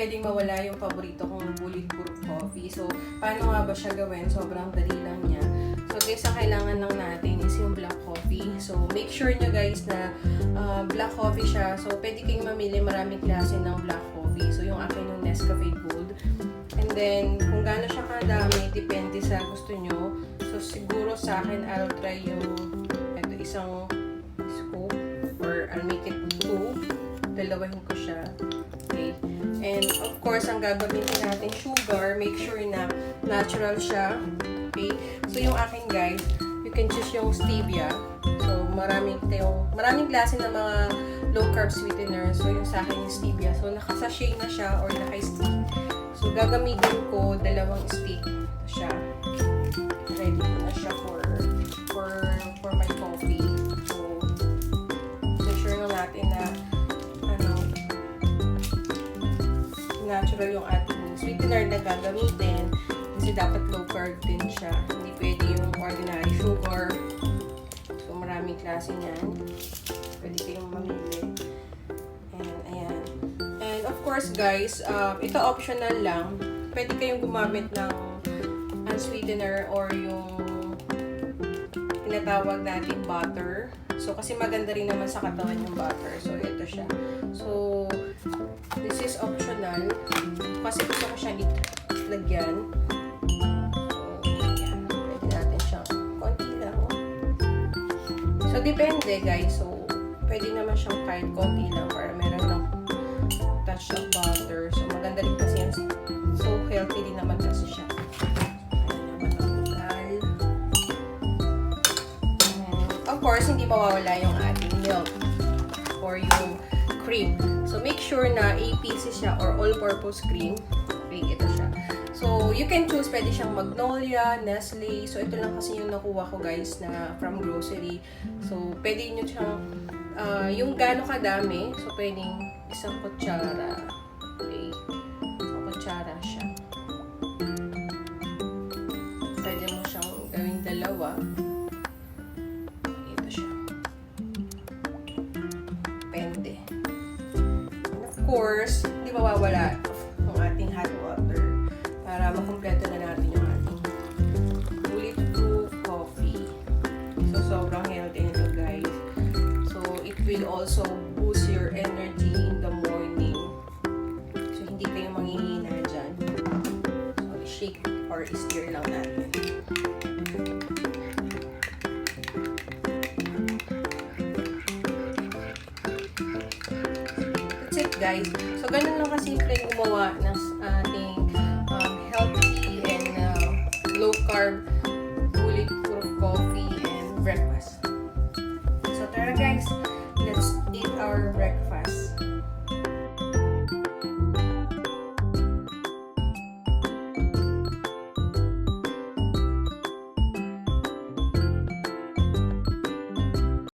pwedeng mawala yung paborito kong Bulletproof coffee. So, paano nga ba siya gawin? Sobrang dali lang niya. So, guys, ang kailangan lang natin is yung black coffee. So, make sure nyo guys na black coffee siya. So, pwede kayong mamili maraming klase ng black coffee. So, yung akin yung Nescafe Gold. And then, kung gaano siya kadami, depende sa gusto nyo. So, siguro sa akin, I'll try yung isang scoop or I'll make it 2. Dalawahin ko siya. Okay. And of course, ang gagamitin natin sugar, make sure na natural siya. Okay. So, yung akin guys, you can choose yung stevia. So, maraming klase ng mga low carb sweetener. So, yung sa akin yung stevia. So, nakasachet na siya or naka-stick. So, gagamitin ko 2 stick siya. Ready na siya for my coffee. So, make sure na natin na natural yung ating sweetener na gagamitin. Kasi dapat low carb din siya. Hindi pwede yung ordinary sugar. So, maraming klase niyan. Pwede kayong mamili. And, ayan. And, of course, guys, ito optional lang. Pwede kayong gumamit ng unsweetener or yung tinatawag natin butter. So, kasi maganda rin naman sa katawan yung butter. So, ito siya. So, this is optional. Kasi gusto ko siyang lagyan. So, yan. Pwede natin siyang konti lang. So, depende guys. So, pwede naman siyang kahit konti lang para meron ng touch of butter. So, maganda rin kasi yan. So, healthy din naman kasi siya. Of course, hindi mawawala yung ating milk or yung cream. So, make sure na 8 pieces siya or all-purpose cream. Okay, ito siya. So, you can choose, pwede siyang Magnolia, Nestle. So, ito lang kasi yung nakuha ko guys na from grocery. So, pwede nyo siyang, yung gaano kadami. So, pwedeng isang kutsara. Okay, isang kutsara siya. Pwede mo siyang gawing 2. Course, hindi mawawala ang ating hot water para makumpleto na natin yung ating Bulletproof coffee. So, sobrang healthy nito guys. So, it will also boost your energy in the morning. So, hindi kayo manghihina dyan. So, shake or stir lang natin. Guys. So, ganun lang kasimple gumawa ng